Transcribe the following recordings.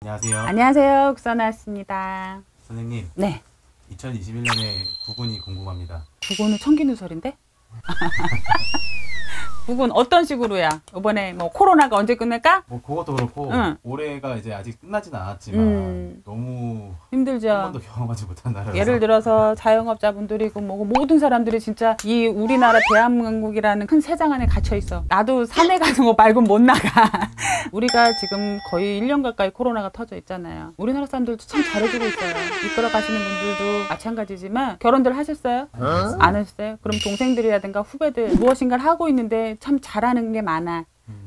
안녕하세요. 안녕하세요. 국선아였습니다. 선생님. 네. 2021년에 구군이 궁금합니다. 구군은 청기누설인데? 구군 어떤 식으로야? 이번에 뭐 코로나가 언제 끝날까? 뭐 그것도 그렇고 응. 올해가 이제 아직 끝나지는 않았지만 너무 힘들죠. 한 번도 경험하지 못한 나라라서 예를 들어서 자영업자분들이고 뭐 모든 사람들이 진짜 이 우리나라 대한민국이라는 큰 세상 안에 갇혀 있어. 나도 산에 가는 거 말고 못 나가. 우리가 지금 거의 1년 가까이 코로나가 터져 있잖아요. 우리나라 사람들도 참 잘해주고 있어요. 이끌어 가시는 분들도 마찬가지지만 결혼들 하셨어요? 안 하셨어요? 그럼 동생들이라든가 후배들 무엇인가를 하고 있는데 참 잘하는 게 많아.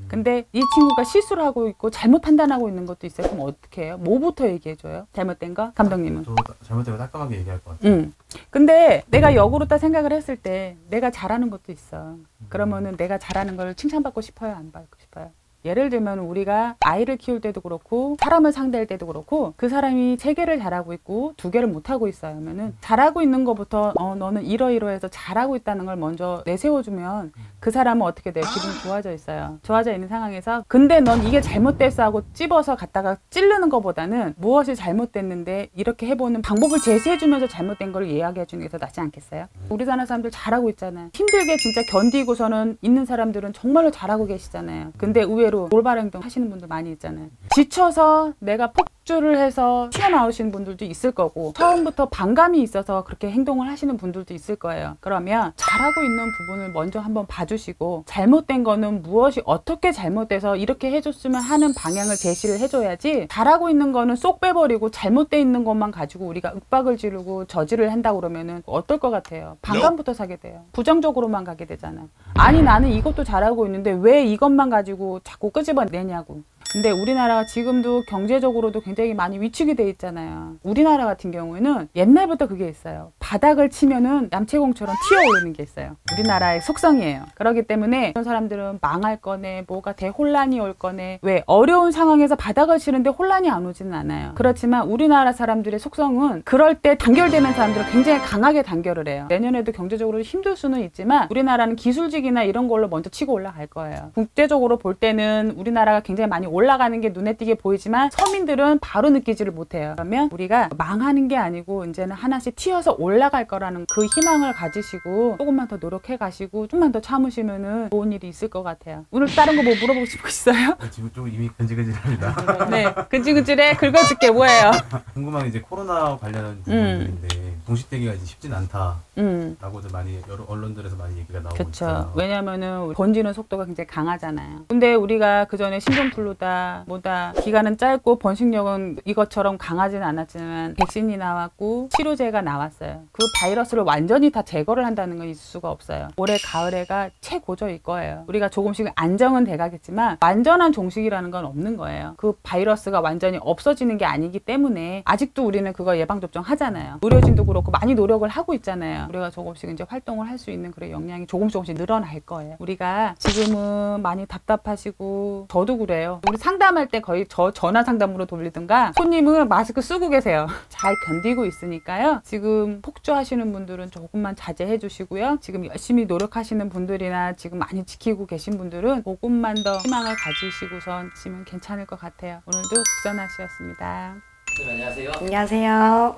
근데 이 친구가 실수를 하고 있고 잘못 판단하고 있는 것도 있어요. 그럼 어떻게 해요? 뭐부터 얘기해줘요? 잘못된 거? 감독님은? 저 잘못된 거 깔끔하게 얘기할 것 같아요. 근데 내가 역으로 딱 생각을 했을 때 내가 잘하는 것도 있어. 그러면은 내가 잘하는 걸 칭찬받고 싶어요? 안 받고 싶어요? 예를 들면 우리가 아이를 키울 때도 그렇고 사람을 상대할 때도 그렇고 그 사람이 3개를 잘하고 있고 2개를 못하고 있어요 하면은 잘하고 있는 것부터 너는 이러이러해서 잘하고 있다는 걸 먼저 내세워주면 그 사람은 어떻게 돼요? 기분이 좋아져 있어요. 좋아져 있는 상황에서 근데 넌 이게 잘못됐어 하고 찝어서 갖다가 찌르는 것보다는 무엇이 잘못됐는데 이렇게 해보는 방법을 제시해주면서 잘못된 걸 이야기해주는 게 더 낫지 않겠어요? 우리나라 사람들 잘하고 있잖아요. 힘들게 진짜 견디고서는 있는 사람들은 정말로 잘하고 계시잖아요. 근데 의외로 올바른 행동 하시는 분들 많이 있잖아요. 지쳐서 내가 폭주를 해서 튀어나오시는 분들도 있을 거고 처음부터 반감이 있어서 그렇게 행동을 하시는 분들도 있을 거예요. 그러면 잘하고 있는 부분을 먼저 한번 봐주시고 잘못된 거는 무엇이 어떻게 잘못돼서 이렇게 해줬으면 하는 방향을 제시를 해줘야지 잘하고 있는 거는 쏙 빼버리고 잘못돼 있는 것만 가지고 우리가 윽박을 지르고 저지를 한다고 그러면은 어떨 것 같아요? 반감부터 사게 돼요. 부정적으로만 가게 되잖아. 아니 나는 이것도 잘하고 있는데 왜 이것만 가지고 자꾸 끄집어내냐고. 근데 우리나라가 지금도 경제적으로도 굉장히 많이 위축이 돼 있잖아요. 우리나라 같은 경우에는 옛날부터 그게 있어요. 바닥을 치면은 남체공처럼 튀어오르는 게 있어요. 우리나라의 속성이에요. 그렇기 때문에 그런 사람들은 망할 거네, 뭐가 대혼란이 올 거네. 왜? 어려운 상황에서 바닥을 치는데 혼란이 안 오지는 않아요. 그렇지만 우리나라 사람들의 속성은 그럴 때 단결되는 사람들은 굉장히 강하게 단결을 해요. 내년에도 경제적으로 힘들 수는 있지만 우리나라는 기술직이나 이런 걸로 먼저 치고 올라갈 거예요. 국제적으로 볼 때는 우리나라가 굉장히 많이 올라가는 게 눈에 띄게 보이지만 서민들은 바로 느끼지를 못해요. 그러면 우리가 망하는 게 아니고 이제는 하나씩 튀어서 올라갈 거라는 그 희망을 가지시고 조금만 더 노력해 가시고 조금만 더 참으시면은 좋은 일이 있을 것 같아요. 오늘 다른 거 뭐 물어보고 싶으시어요? 지금 좀 이미 근질근질합니다. 네, 근질근질해. 긁어줄게. 뭐예요? 궁금한 게 이제 코로나 관련한 부분인데 동시대기가 이제 쉽진 않다라고도 많이 여러 언론들에서 많이 얘기가 나오고 그쵸. 있어요. 왜냐면은 번지는 속도가 굉장히 강하잖아요. 근데 우리가 그 전에 신종플루다 뭐다 기간은 짧고 번식력은 이것처럼 강하지는 않았지만 백신이 나왔고 치료제가 나왔어요. 그 바이러스를 완전히 다 제거를 한다는 건 있을 수가 없어요. 올해 가을에가 최고조일 거예요. 우리가 조금씩 안정은 돼가겠지만 완전한 종식이라는 건 없는 거예요. 그 바이러스가 완전히 없어지는 게 아니기 때문에 아직도 우리는 그거 예방접종 하잖아요. 의료진도 그렇고 많이 노력을 하고 있잖아요. 우리가 조금씩 이제 활동을 할 수 있는 그런 역량이 조금씩 늘어날 거예요. 우리가 지금은 많이 답답하시고 저도 그래요. 우리 상담할 때 거의 저 전화 상담으로 돌리든가 손님은 마스크 쓰고 계세요. 잘 견디고 있으니까요. 지금 폭주하시는 분들은 조금만 자제해 주시고요. 지금 열심히 노력하시는 분들이나 지금 많이 지키고 계신 분들은 조금만 더 희망을 가지시고선 지면 괜찮을 것 같아요. 오늘도 국선아씨였습니다. 네, 안녕하세요. 안녕하세요.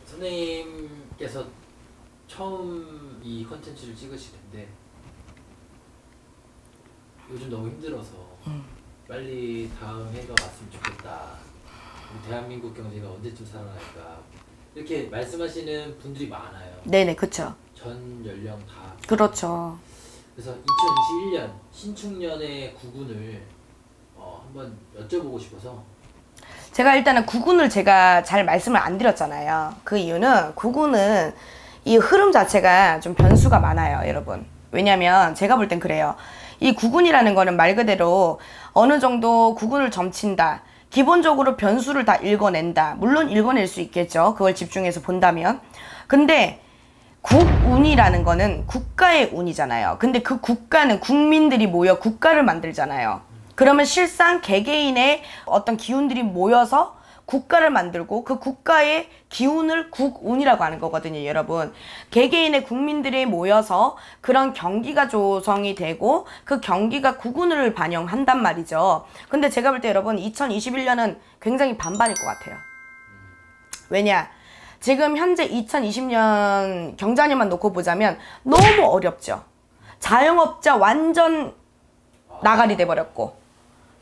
선생님께서 처음 이 컨텐츠를 찍으실 텐데 요즘 너무 힘들어서 빨리 다음 해가 왔으면 좋겠다. 우리 대한민국 경제가 언제쯤 살아날까 이렇게 말씀하시는 분들이 많아요. 네네, 그쵸. 전 연령 다. 그렇죠. 그래서 2021년 신축년의 구군을 한번 여쭤보고 싶어서. 제가 일단은 구군을 제가 잘 말씀을 안 드렸잖아요. 그 이유는 구군은 이 흐름 자체가 좀 변수가 많아요, 여러분. 왜냐면 제가 볼 땐 그래요. 이 구군이라는 거는 말 그대로 어느 정도 구군을 점친다. 기본적으로 변수를 다 읽어낸다. 물론 읽어낼 수 있겠죠. 그걸 집중해서 본다면. 근데 국운이라는 거는 국가의 운이잖아요. 근데 그 국가는 국민들이 모여 국가를 만들잖아요. 그러면 실상 개개인의 어떤 기운들이 모여서 국가를 만들고 그 국가의 기운을 국운이라고 하는 거거든요, 여러분. 개개인의 국민들이 모여서 그런 경기가 조성이 되고 그 경기가 국운을 반영한단 말이죠. 근데 제가 볼 때 여러분 2021년은 굉장히 반반일 것 같아요. 왜냐? 지금 현재 2020년 경자년만 놓고 보자면 너무 어렵죠. 자영업자 완전 나가리 돼버렸고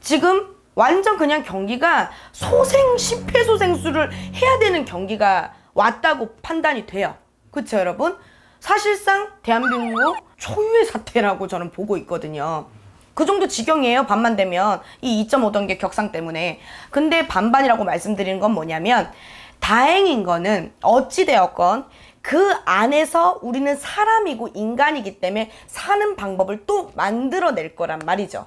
지금 완전 그냥 경기가 심폐소생술을 해야 되는 경기가 왔다고 판단이 돼요. 그쵸 여러분? 사실상 대한민국 초유의 사태라고 저는 보고 있거든요. 그 정도 지경이에요. 반만 되면 이 2.5단계 격상 때문에. 근데 반반이라고 말씀드리는 건 뭐냐면 다행인 거는 어찌되었건 그 안에서 우리는 사람이고 인간이기 때문에 사는 방법을 또 만들어낼 거란 말이죠.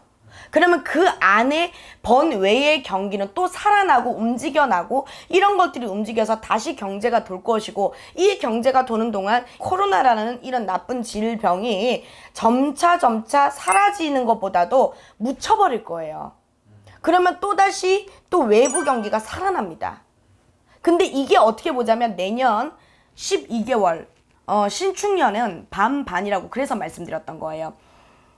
그러면 그 안에 번외의 경기는 또 살아나고 움직여나고 이런 것들이 움직여서 다시 경제가 돌 것이고 이 경제가 도는 동안 코로나라는 이런 나쁜 질병이 점차 사라지는 것보다도 묻혀버릴 거예요. 그러면 또다시 또 외부 경기가 살아납니다. 근데 이게 어떻게 보자면 내년 12개월 신축년은 반반이라고 그래서 말씀드렸던 거예요.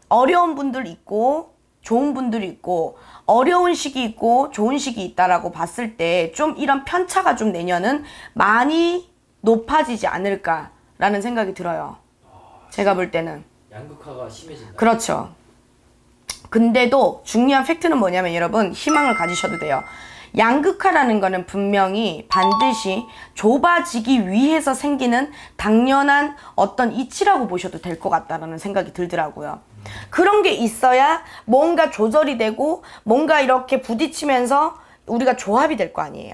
어려운 분들 있고 좋은 분들이 있고 어려운 시기 있고 좋은 시기 있다라고 봤을 때 좀 이런 편차가 좀 내년은 많이 높아지지 않을까라는 생각이 들어요. 제가 볼 때는. 양극화가 심해진다. 그렇죠. 근데도 중요한 팩트는 뭐냐면 여러분 희망을 가지셔도 돼요. 양극화라는 거는 분명히 반드시 좁아지기 위해서 생기는 당연한 어떤 이치라고 보셔도 될 것 같다라는 생각이 들더라고요. 그런 게 있어야 뭔가 조절이 되고 뭔가 이렇게 부딪히면서 우리가 조합이 될 거 아니에요.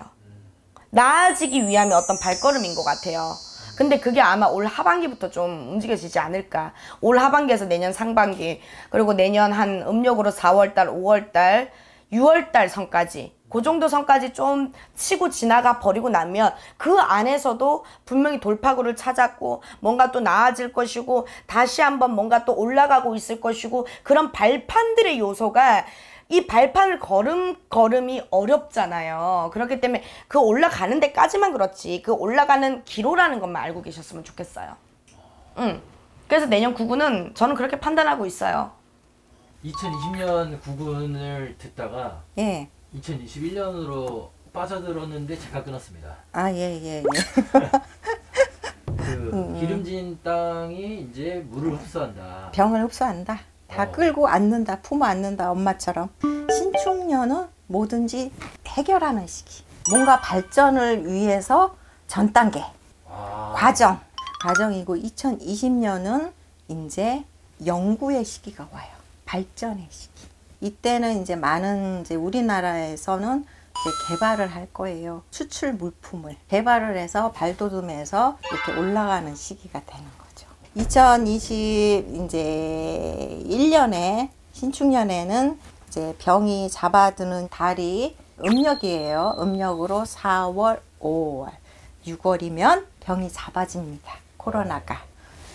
나아지기 위함의 어떤 발걸음인 것 같아요. 근데 그게 아마 올 하반기부터 좀 움직여지지 않을까. 올 하반기에서 내년 상반기 그리고 내년 한 음력으로 4월달, 5월달, 6월달 선까지 그 정도 선까지 좀 치고 지나가 버리고 나면 그 안에서도 분명히 돌파구를 찾았고 뭔가 또 나아질 것이고 다시 한번 뭔가 또 올라가고 있을 것이고 그런 발판들의 요소가 이 발판을 걸음이 어렵잖아요. 그렇기 때문에 그 올라가는 데까지만 그렇지 그 올라가는 기로라는 것만 알고 계셨으면 좋겠어요. 그래서 내년 구군은 저는 그렇게 판단하고 있어요. 2020년 구군을 듣다가 예. 2021년으로 빠져들었는데 잠깐 끊었습니다. 아, 예. 그 기름진 땅이 이제 물을 흡수한다. 병을 흡수한다. 다 끌고 앉는다, 품어 앉는다, 엄마처럼. 신축년은 뭐든지 해결하는 시기. 뭔가 발전을 위해서 전 단계, 과정이고 2020년은 이제 연구의 시기가 와요. 발전의 시기. 이때는 이제 많은 이제 우리나라에서는 이제 개발을 할 거예요. 수출 물품을 개발을 해서 발돋움해서 이렇게 올라가는 시기가 되는 거죠. 2021년에 신축년에는 이제 병이 잡아드는 달이 음력이에요. 음력으로 4월, 5월, 6월이면 병이 잡아집니다. 코로나가.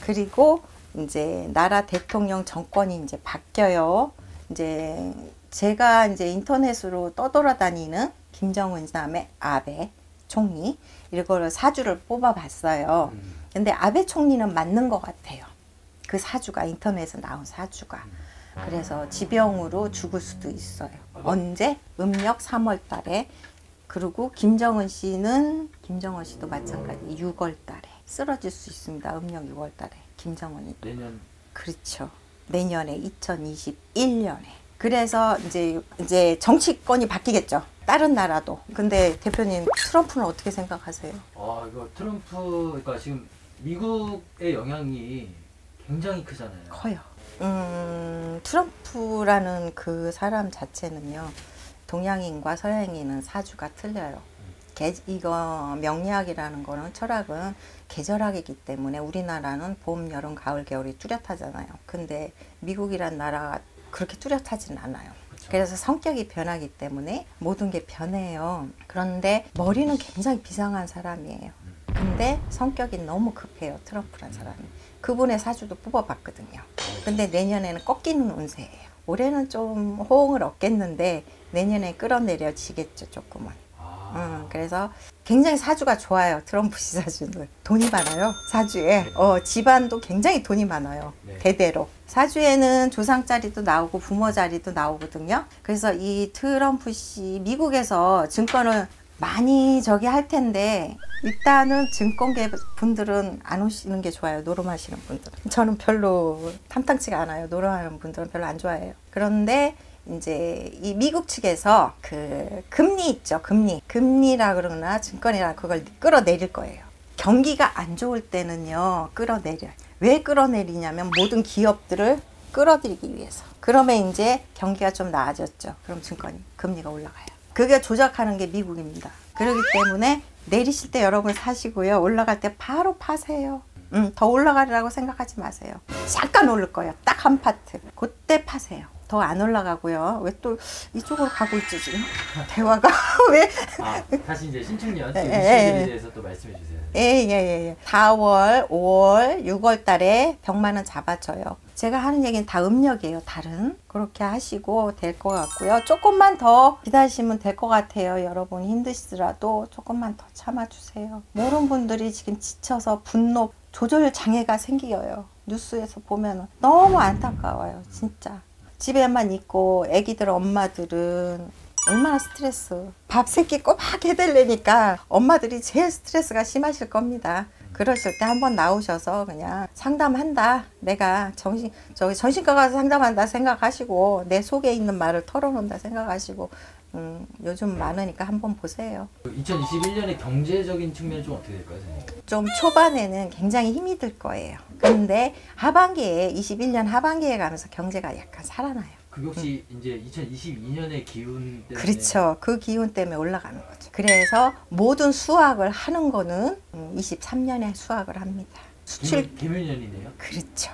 그리고 이제 나라 대통령 정권이 이제 바뀌어요. 이제 제가 이제 인터넷으로 떠돌아다니는 김정은 다음에 아베 총리 이거를 사주를 뽑아봤어요. 근데 아베 총리는 맞는 것 같아요. 그 사주가 인터넷에 나온 사주가. 그래서 지병으로 죽을 수도 있어요. 언제? 음력 3월 달에. 그리고 김정은 씨도 마찬가지 6월 달에 쓰러질 수 있습니다. 음력 6월 달에 김정은이. 내년. 그렇죠. 내년에 2021년에. 그래서 이제 정치권이 바뀌겠죠. 다른 나라도. 근데 대표님 트럼프는 어떻게 생각하세요? 이거 트럼프가 지금 미국의 영향이 굉장히 크잖아요. 커요. 트럼프라는 그 사람 자체는요. 동양인과 서양인은 사주가 틀려요. 이거 명리학이라는 거는 철학은 계절학이기 때문에 우리나라는 봄, 여름, 가을, 겨울이 뚜렷하잖아요. 근데 미국이란 나라가 그렇게 뚜렷하진 않아요. 그쵸. 그래서 성격이 변하기 때문에 모든 게 변해요. 그런데 머리는 굉장히 비상한 사람이에요. 근데 성격이 너무 급해요. 트럼프란 사람이. 그분의 사주도 뽑아봤거든요. 근데 내년에는 꺾이는 운세예요. 올해는 좀 호응을 얻겠는데 내년에 끌어내려지겠죠, 조금은. 그래서 굉장히 사주가 좋아요. 트럼프시 사주는. 돈이 많아요. 사주에. 집안도 굉장히 돈이 많아요. 네. 대대로. 사주에는 조상 자리도 나오고 부모 자리도 나오거든요. 그래서 이 트럼프시 미국에서 증권을 많이 저기 할 텐데 일단은 증권계 분들은 안 오시는 게 좋아요. 노름하시는 분들은. 저는 별로 탐탁치가 않아요. 노름하는 분들은 별로 안 좋아해요. 그런데 이제 이 미국 측에서 그 금리 있죠. 금리라 그러나 증권이라 그걸 끌어내릴 거예요. 경기가 안 좋을 때는요. 끌어내려요. 왜 끌어내리냐면 모든 기업들을 끌어들이기 위해서. 그러면 이제 경기가 좀 나아졌죠. 그럼 증권이 금리가 올라가요. 그게 조작하는 게 미국입니다. 그렇기 때문에 내리실 때 여러분 사시고요. 올라갈 때 바로 파세요. 더 올라가리라고 생각하지 마세요. 잠깐 오를 거예요. 딱 한 파트. 그때 파세요. 더 안 올라가고요. 왜 또 이쪽으로 가고 있지 지금? 대화가 왜? 다시 이제 신축년 이슈들에 대해서 또 말씀해 주세요. 예. 4월, 5월, 6월 달에 병만은 잡아줘요. 제가 하는 얘기는 다 음력이에요. 다른. 그렇게 하시고 될 것 같고요. 조금만 더 기다리시면 될 것 같아요. 여러분 힘드시더라도 조금만 더 참아주세요. 모르는 분들이 지금 지쳐서 분노, 조절 장애가 생겨요. 뉴스에서 보면 너무 안타까워요. 진짜. 집에만 있고 애기들 엄마들은 얼마나 스트레스. 밥 세끼 꼬박 해달라니까 엄마들이 제일 스트레스가 심하실 겁니다. 그러실 때 한번 나오셔서 그냥 상담한다. 내가 정신과 가서 상담한다 생각하시고 내 속에 있는 말을 털어놓는다 생각하시고 요즘 많으니까 한번 보세요. 2021년의 경제적인 측면은 좀 어떻게 될까요, 선생님? 좀 초반에는 굉장히 힘이 들 거예요. 근데 하반기에 21년 하반기에 가면서 경제가 약간 살아나요. 그게 혹시 이제 2022년의 기운 때문에 그렇죠. 그 기운 때문에 올라가는 거죠. 그래서 모든 수확을 하는 거는 23년에 수확을 합니다. 수출 개묘년이네요. 그렇죠.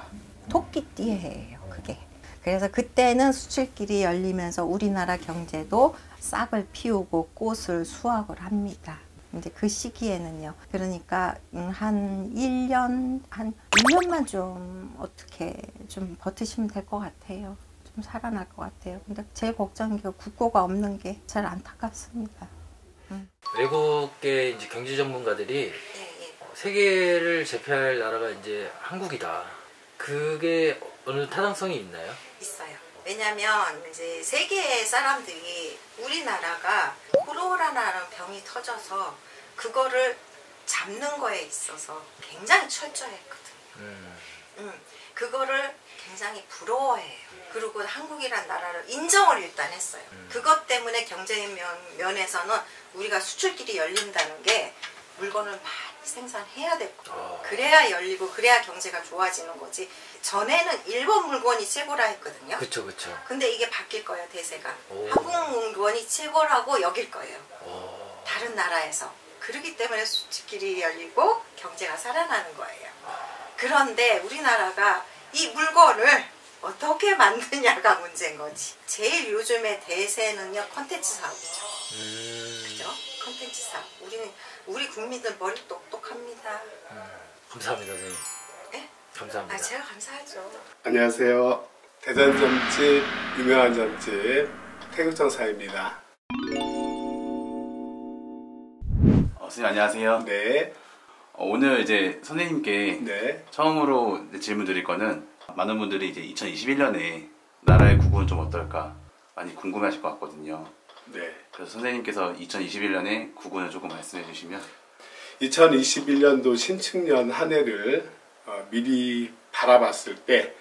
토끼띠의 해예요. 그게. 그래서 그때는 수출길이 열리면서 우리나라 경제도 싹을 피우고 꽃을 수확을 합니다. 이제 그 시기에는요. 그러니까 한 1년만 좀 어떻게 좀 버티시면 될 것 같아요. 좀 살아날 것 같아요. 근데 제일 걱정인 게 국고가 없는 게 제일 안타깝습니다. 외국계 이제 경제 전문가들이 세계를 제패할 나라가 이제 한국이다. 그게 어느 타당성이 있나요? 있어요. 왜냐면 이제 세계 사람들이 우리나라가 코로나라는 병이 터져서 그거를 잡는 거에 있어서 굉장히 철저했거든요. 그거를 굉장히 부러워해요. 그리고 한국이란 나라를 인정을 일단 했어요. 그것 때문에 경제 면에서는 우리가 수출길이 열린다는 게 물건을 많이 생산해야 되고 그래야 열리고 그래야 경제가 좋아지는 거지. 전에는 일본 물건이 최고라 했거든요. 그쵸. 근데 이게 바뀔 거예요, 대세가. 한국 물건이 최고라고 여길 거예요. 다른 나라에서. 그렇기 때문에 수출길이 열리고 경제가 살아나는 거예요. 그런데 우리나라가 이 물건을 어떻게 만드냐가 문제인 거지. 제일 요즘에 대세는요, 컨텐츠 사업이죠. 그죠? 컨텐츠 사업. 우리 국민들 머리 똑똑합니다. 감사합니다, 선생님. 네? 감사합니다. 제가 감사하죠. 안녕하세요. 대전점집, 유명한 점집 태극정사입니다. 선생님 안녕하세요. 네. 오늘 이제 선생님께 네. 처음으로 질문 드릴 거는 많은 분들이 이제 2021년에 나라의 국運좀 어떨까 많이 궁금해하실 것 같거든요. 네. 그래서 선생님께서 2021년에 국운을 조금 말씀해 주시면. 2021년도 신축년 한 해를 미리 바라봤을 때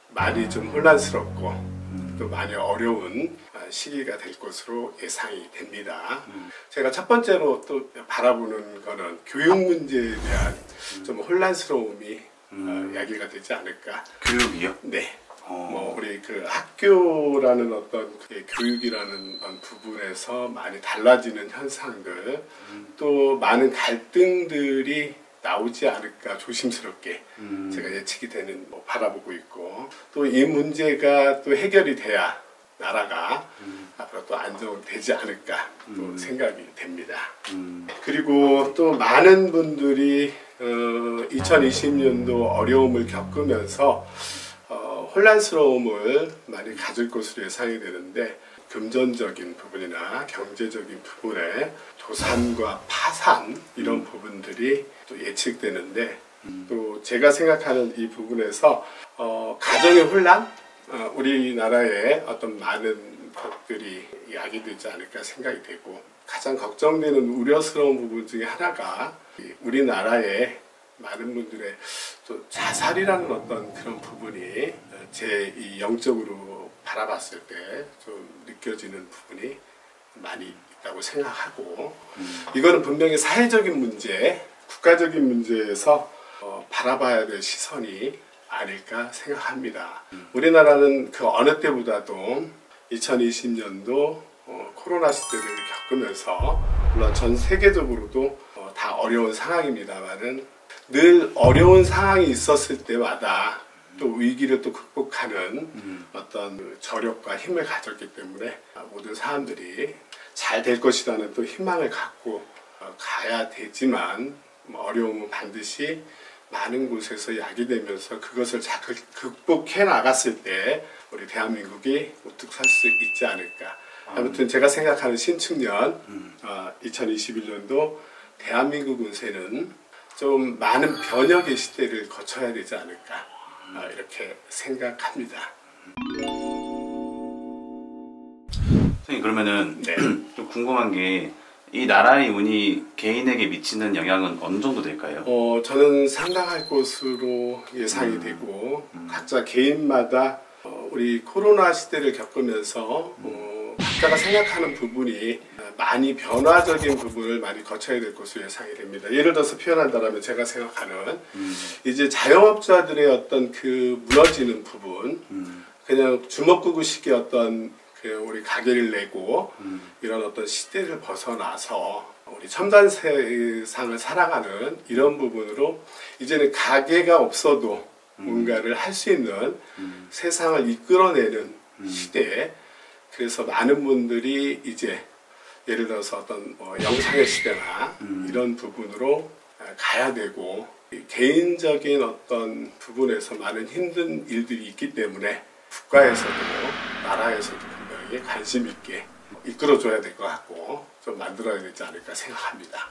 많이 좀 혼란스럽고 또 많이 어려운 시기가 될 것으로 예상이 됩니다. 제가 첫 번째로 또 바라보는 거는 교육 문제에 대한 좀 혼란스러움이 야기가 되지 않을까. 교육이요? 네. 뭐 우리 그 학교라는 어떤 교육이라는 부분에서 많이 달라지는 현상들, 또 많은 갈등들이 나오지 않을까 조심스럽게 제가 예측이 되는 바라보고 있고, 또 이 문제가 또 해결이 돼야 나라가 앞으로 또 안정되지 않을까 또 생각이 됩니다. 그리고 또 많은 분들이 2020년도 어려움을 겪으면서 혼란스러움을 많이 가질 것으로 예상이 되는데, 금전적인 부분이나 경제적인 부분에 도산과 파산 이런 부분들이 또 예측되는데 또 제가 생각하는 이 부분에서 가정의 혼란, 우리나라에 어떤 많은 것들이 야기되지 않을까 생각이 되고 가장 걱정되는 우려스러운 부분 중에 하나가 우리나라의 많은 분들의 또 자살이라는 어떤 그런 부분이 제 이 영적으로 바라봤을 때 좀 느껴지는 부분이 많이 있다고 생각하고 이거는 분명히 사회적인 문제, 국가적인 문제에서 바라봐야 될 시선이 아닐까 생각합니다. 우리나라는 그 어느 때보다도 2020년도 코로나 시대를 겪으면서 물론 전 세계적으로도 다 어려운 상황입니다만은 늘 어려운 상황이 있었을 때마다 또 위기를 또 극복하는 어떤 저력과 힘을 가졌기 때문에 모든 사람들이 잘 될 것이라는 또 희망을 갖고 가야 되지만 어려움은 반드시 많은 곳에서 야기되면서 그것을 잘 극복해 나갔을 때 우리 대한민국이 우뚝 설 수 있지 않을까. 아무튼 제가 생각하는 신축년 2021년도 대한민국 운세는 좀 많은 변혁의 시대를 거쳐야 되지 않을까 이렇게 생각합니다. 선생님 그러면은 좀 궁금한 게 이 나라의 운이 개인에게 미치는 영향은 어느 정도 될까요? 저는 상당할 것으로 예상이 되고 각자 개인마다 우리 코로나 시대를 겪으면서 각자가 생각하는 부분이 많이 변화적인 부분을 많이 거쳐야 될 것으로 예상이 됩니다. 예를 들어서 표현한다면 제가 생각하는 이제 자영업자들의 어떤 그 무너지는 부분, 그냥 주먹구구식의 어떤 우리 가게를 내고 이런 어떤 시대를 벗어나서 우리 첨단 세상을 살아가는 이런 부분으로 이제는 가게가 없어도 뭔가를 할 수 있는 세상을 이끌어내는 시대에 그래서 많은 분들이 이제 예를 들어서 어떤 영상의 시대나 이런 부분으로 가야 되고 개인적인 어떤 부분에서 많은 힘든 일들이 있기 때문에 국가에서도 나라에서도 분명히 관심 있게 이끌어줘야 될 것 같고 좀 만들어야 되지 않을까 생각합니다.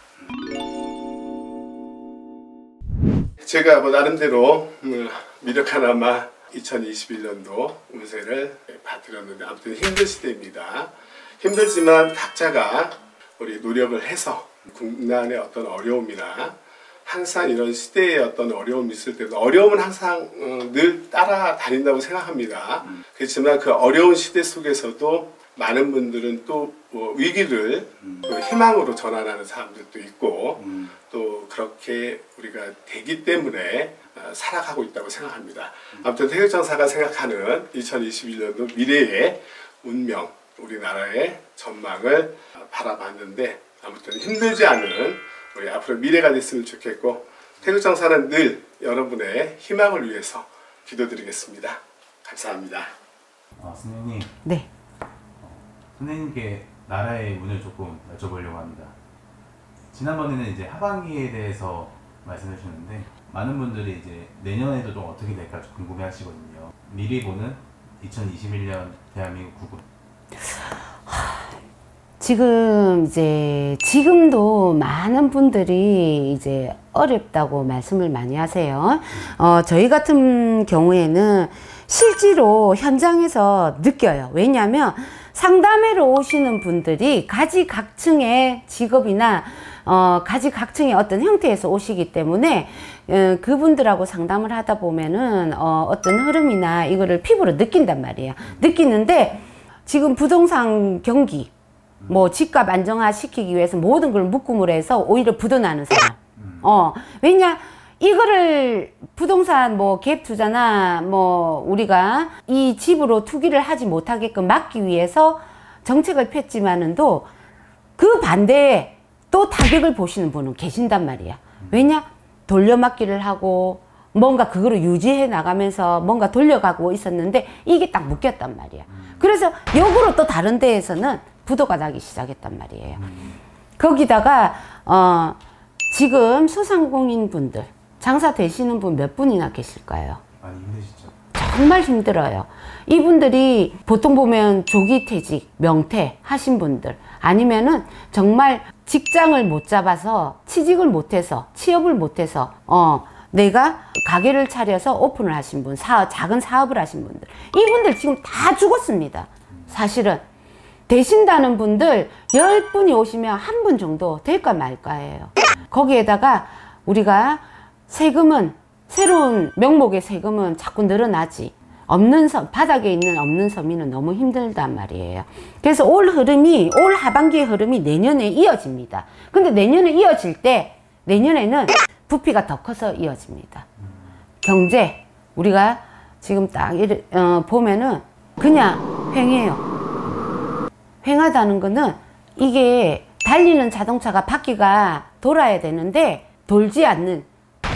제가 나름대로 미력하나마 2021년도 운세를 봐드렸는데 아무튼 힘든 시대입니다. 힘들지만 각자가 우리 노력을 해서 국난의 어떤 어려움이나 항상 이런 시대에 어떤 어려움이 있을 때도 어려움은 항상 늘 따라다닌다고 생각합니다. 그렇지만 그 어려운 시대 속에서도 많은 분들은 또 위기를 또 희망으로 전환하는 사람들도 있고 또 그렇게 우리가 되기 때문에 살아가고 있다고 생각합니다. 아무튼 태극전사가 생각하는 2021년도 미래의 운명, 우리나라의 전망을 바라봤는데 아무튼 힘들지 않은 우리 앞으로 미래가 됐으면 좋겠고 태극전사는 늘 여러분의 희망을 위해서 기도드리겠습니다. 감사합니다. 선생님. 네. 선생님께 나라의 운을 조금 여쭤보려고 합니다. 지난번에는 이제 하반기에 대해서 말씀해 주셨는데 많은 분들이 이제 내년에도 좀 어떻게 될까 좀 궁금해 하시거든요. 미리 보는 2021년 대한민국 국운. 지금도 많은 분들이 이제 어렵다고 말씀을 많이 하세요. 저희 같은 경우에는 실제로 현장에서 느껴요. 왜냐하면 상담회로 오시는 분들이 가지각층의 직업이나 가지각층의 어떤 형태에서 오시기 때문에 그분들하고 상담을 하다 보면은 어떤 흐름이나 이거를 피부로 느낀단 말이에요. 느끼는데 지금 부동산 경기 뭐 집값 안정화시키기 위해서 모든 걸 묶음으로 해서 오히려 부도나는 사람. 왜냐 이거를 부동산 뭐 갭 투자나 뭐 우리가 이 집으로 투기를 하지 못하게끔 막기 위해서 정책을 폈지만은도 그 반대에 또 타격을 보시는 분은 계신단 말이야. 왜냐 돌려막기를 하고 뭔가 그거를 유지해 나가면서 뭔가 돌려가고 있었는데 이게 딱 묶였단 말이야. 그래서 역으로 또 다른 데에서는 부도가 나기 시작했단 말이에요. 거기다가 지금 소상공인 분들 장사 되시는 분 몇 분이나 계실까요? 많이 힘드시죠? 정말 힘들어요. 이분들이 보통 보면 조기퇴직, 명퇴 하신 분들, 아니면은 정말 직장을 못 잡아서 취직을 못해서 취업을 못해서 내가 가게를 차려서 오픈을 하신 분, 작은 사업을 하신 분들, 이분들 지금 다 죽었습니다. 사실은 되신다는 분들 10분이 오시면 한 분 정도 될까 말까예요. 거기에다가 우리가 세금은, 새로운 명목의 세금은 자꾸 늘어나지, 바닥에 있는 없는 서민은 너무 힘들단 말이에요. 그래서 올 하반기의 흐름이 내년에 이어집니다. 근데 내년에 이어질 때, 내년에는 부피가 더 커서 이어집니다. 경제, 우리가 지금 딱 보면은 그냥 횡해요. 횡하다는 거는 이게 달리는 자동차가 바퀴가 돌아야 되는데 돌지 않는,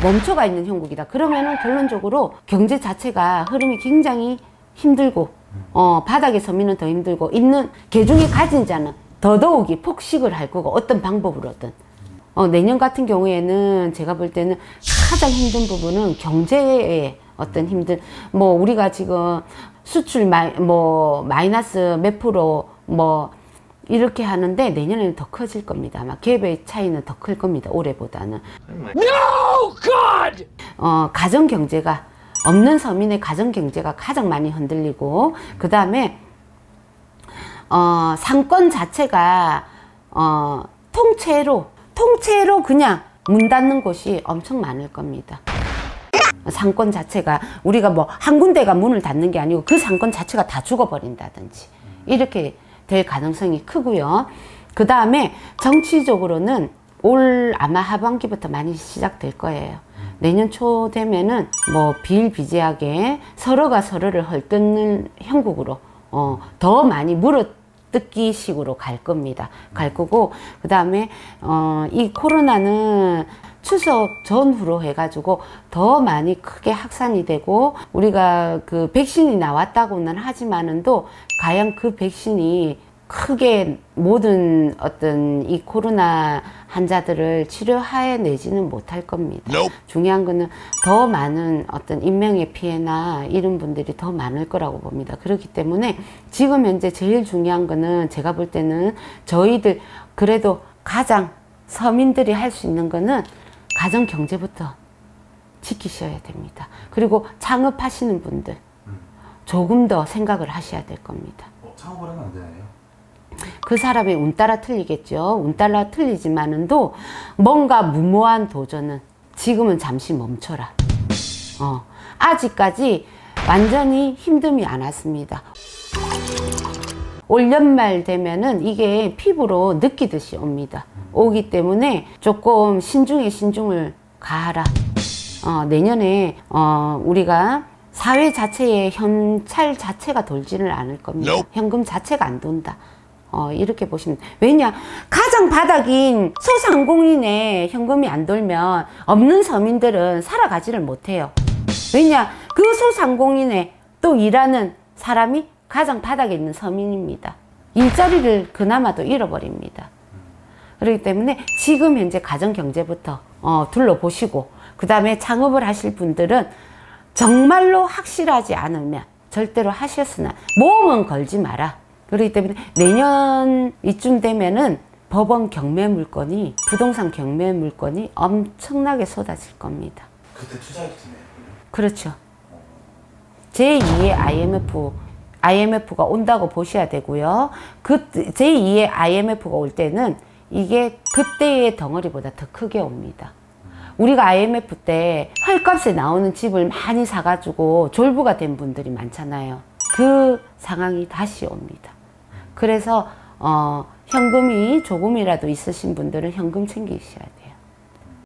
멈춰가 있는 형국이다. 그러면은 결론적으로 경제 자체가 흐름이 굉장히 힘들고, 바닥의 서민은 더 힘들고, 있는 계중에 가진 자는 더더욱이 폭식을 할 거고, 어떤 방법으로든. 내년 같은 경우에는 제가 볼 때는 가장 힘든 부분은 경제의 어떤 힘든, 우리가 지금 수출 마이너스 몇 프로 이렇게 하는데 내년에는 더 커질 겁니다. 아마 갭의 차이는 더 클 겁니다. 올해보다는. No, God! 가정 경제가, 없는 서민의 가정 경제가 가장 많이 흔들리고, 그 다음에 상권 자체가 통째로 그냥 문 닫는 곳이 엄청 많을 겁니다. 상권 자체가, 우리가 한 군데가 문을 닫는 게 아니고 그 상권 자체가 다 죽어버린다든지 이렇게 될 가능성이 크고요. 그 다음에 정치적으로는 올 아마 하반기부터 많이 시작될 거예요. 내년 초 되면은 비일비재하게 서로가 서로를 헐뜯는 형국으로 더 많이 물어뜯기 식으로 갈 겁니다. 갈 거고, 그 다음에 이 코로나는 추석 전후로 해가지고 더 많이 크게 확산이 되고, 우리가 그 백신이 나왔다고는 하지만은도 과연 그 백신이 크게 모든 어떤 이 코로나 환자들을 치료해내지는 못할 겁니다. 중요한 거는 더 많은 어떤 인명의 피해나 이런 분들이 더 많을 거라고 봅니다. 그렇기 때문에 지금 현재 제일 중요한 거는, 제가 볼 때는 저희들 그래도 가장 서민들이 할 수 있는 거는 가정 경제부터 지키셔야 됩니다. 그리고 창업하시는 분들 조금 더 생각을 하셔야 될 겁니다. 창업을 하면 안 되나요? 그 사람의 운 따라 틀리겠죠. 운 따라 틀리지만은도 뭔가 무모한 도전은 지금은 잠시 멈춰라. 아직까지 완전히 힘듦이 안 왔습니다. 올 연말 되면은 이게 피부로 느끼듯이 옵니다. 오기 때문에 조금 신중에 신중을 가하라. 내년에 우리가 사회 자체에 현찰 자체가 돌지를 않을 겁니다. 현금 자체가 안 돈다. 이렇게 보시면, 왜냐, 가장 바닥인 소상공인의 현금이 안 돌면 없는 서민들은 살아가지를 못해요. 왜냐, 그 소상공인에 또 일하는 사람이 가장 바닥에 있는 서민입니다. 일자리를 그나마도 잃어버립니다. 그렇기 때문에 지금 현재 가정 경제부터 둘러보시고, 그 다음에 창업을 하실 분들은 정말로 확실하지 않으면 절대로 하셨으나 모험은 걸지 마라. 그렇기 때문에 내년 이쯤 되면은 법원 경매 물건이, 부동산 경매 물건이 엄청나게 쏟아질 겁니다. 그때 투자하기 전에. 그렇죠. 제2의 IMF가 온다고 보셔야 되고요. 제2의 IMF가 올 때는 이게 그때의 덩어리보다 더 크게 옵니다. 우리가 IMF 때 헐값에 나오는 집을 많이 사가지고 졸부가 된 분들이 많잖아요. 그 상황이 다시 옵니다. 그래서 현금이 조금이라도 있으신 분들은 현금 챙기셔야 돼요.